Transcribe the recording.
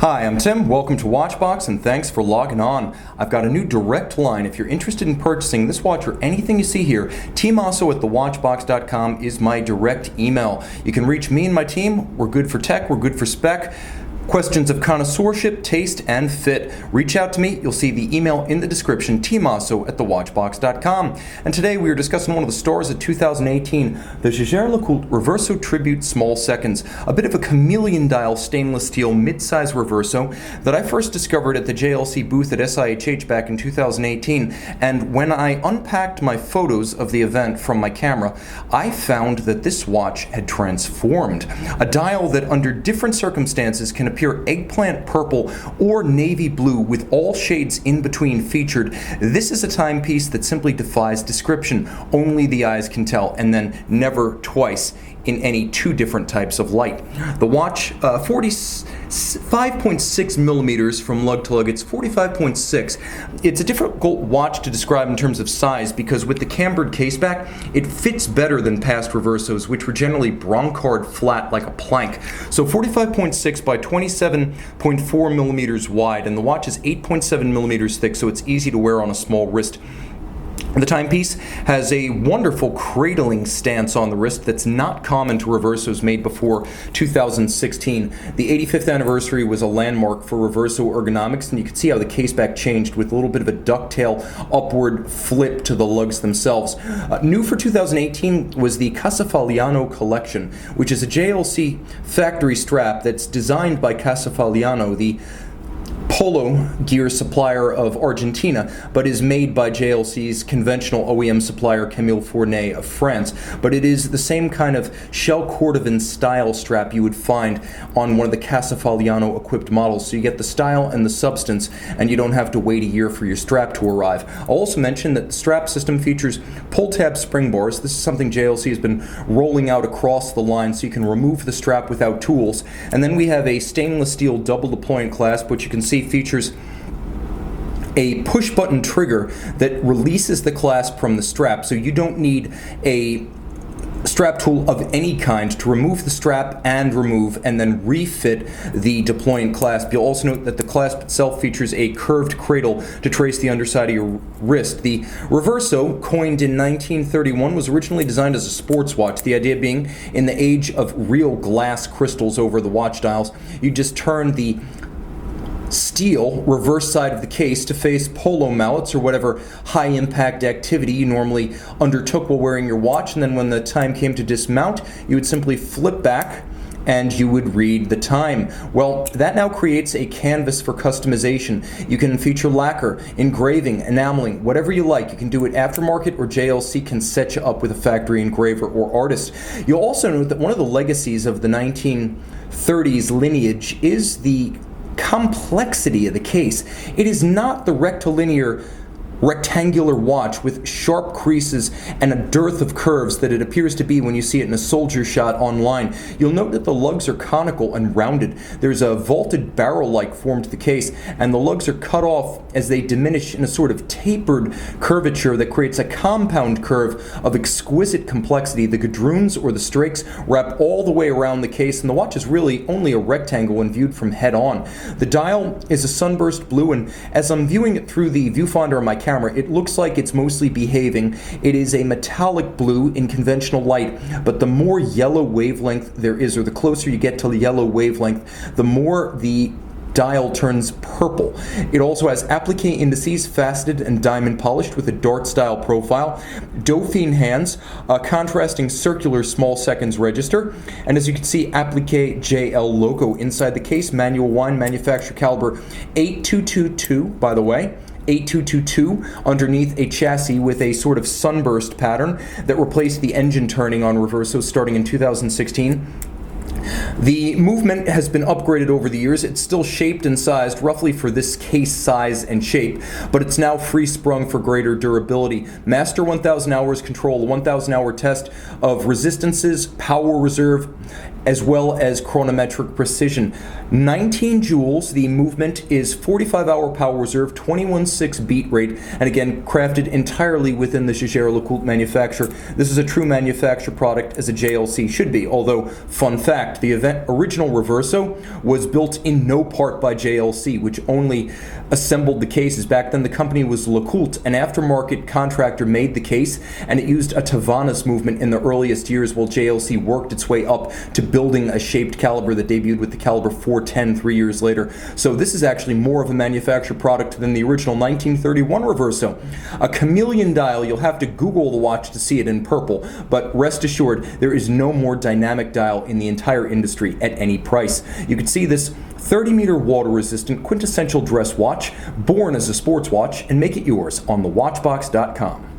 Hi, I'm Tim. Welcome to Watchbox, and thanks for logging on. I've got a new direct line. If you're interested in purchasing this watch or anything you see here, tmosso at thewatchbox.com is my direct email. You can reach me and my team. We're good for tech, we're good for spec. Questions of connoisseurship, taste, and fit. Reach out to me. You'll see the email in the description, tmosso at thewatchbox.com. And today we are discussing one of the stars of 2018, the Jaeger-LeCoultre Reverso Tribute Small Seconds, a bit of a chameleon dial stainless steel mid-size Reverso that I first discovered at the JLC booth at SIHH back in 2018. And when I unpacked my photos of the event from my camera, I found that this watch had transformed. A dial that under different circumstances can appear eggplant purple or navy blue with all shades in between featured. This is a timepiece that simply defies description. Only the eyes can tell, and then never twice in any two different types of light. The watch, 45.6 millimeters from lug to lug. It's 45.6. It's a difficult watch to describe in terms of size because with the cambered caseback, it fits better than past Reversos, which were generally Broncard flat like a plank. So 45.6 by 27.4 millimeters wide, and the watch is 8.7 millimeters thick, so it's easy to wear on a small wrist. The timepiece has a wonderful cradling stance on the wrist that's not common to Reversos made before 2016. The 85th anniversary was a landmark for Reverso ergonomics, and you can see how the caseback changed with a little bit of a ducktail upward flip to the lugs themselves. New for 2018 was the Casafaliano collection, which is a JLC factory strap that's designed by Casafaliano, the polo gear supplier of Argentina, but is made by JLC's conventional OEM supplier Camille Fournet of France. But it is the same kind of shell cordovan style strap you would find on one of the Casafaliano equipped models. So you get the style and the substance, and you don't have to wait a year for your strap to arrive. I'll also mention that the strap system features pull tab spring bars. This is something JLC has been rolling out across the line so you can remove the strap without tools. And then we have a stainless steel double deployant clasp, which you can see features a push button trigger that releases the clasp from the strap, so you don't need a strap tool of any kind to remove the strap and remove and then refit the deployant clasp. You'll also note that the clasp itself features a curved cradle to trace the underside of your wrist. The Reverso, coined in 1931, was originally designed as a sports watch, the idea being in the age of real glass crystals over the watch dials, you just turn the steel reverse side of the case to face polo mallets or whatever high impact activity you normally undertook while wearing your watch, and then when the time came to dismount, you would simply flip back and you would read the time. Well, that now creates a canvas for customization. You can feature lacquer, engraving, enameling, whatever you like. You can do it aftermarket, or JLC can set you up with a factory engraver or artist. You'll also note that one of the legacies of the 1930s lineage is the complexity of the case. It is not the rectangular watch with sharp creases and a dearth of curves that it appears to be when you see it in a soldier shot online. You'll note that the lugs are conical and rounded. There's a vaulted barrel-like form to the case, and the lugs are cut off as they diminish in a sort of tapered curvature that creates a compound curve of exquisite complexity. The gadroons or the strakes wrap all the way around the case, and the watch is really only a rectangle when viewed from head on. The dial is a sunburst blue, and as I'm viewing it through the viewfinder on my camera, it looks like it's mostly behaving. It is a metallic blue in conventional light, but the more yellow wavelength there is, or the closer you get to the yellow wavelength, the more the dial turns purple. It also has applique indices, faceted and diamond polished with a dart style profile, Dauphine hands, a contrasting circular small seconds register, and as you can see, applique JL logo inside the case, manual wind, manufacturer caliber 8222, by the way. 8222 underneath a chassis with a sort of sunburst pattern that replaced the engine turning on Reverso starting in 2016. The movement has been upgraded over the years. It's still shaped and sized roughly for this case size and shape, but it's now free sprung for greater durability. Master 1000 hours control, a 1000 hour test of resistances, power reserve, as well as chronometric precision. 19 joules, the movement is 45-hour power reserve, 21.6 beat rate, and again, crafted entirely within the Jaeger-LeCoultre manufacturer. This is a true manufacturer product, as a JLC should be, although, fun fact, fact. The original Reverso was built in no part by JLC, which only assembled the cases. Back then, the company was LeCoultre, an aftermarket contractor, made the case, and it used a Tavanas movement in the earliest years while JLC worked its way up to building a shaped caliber that debuted with the caliber 410 3 years later. So this is actually more of a manufactured product than the original 1931 Reverso. A chameleon dial, you'll have to Google the watch to see it in purple, but rest assured, there is no more dynamic dial in the entire industry at any price. You can see this 30-meter water-resistant quintessential dress watch, born as a sports watch, and make it yours on thewatchbox.com.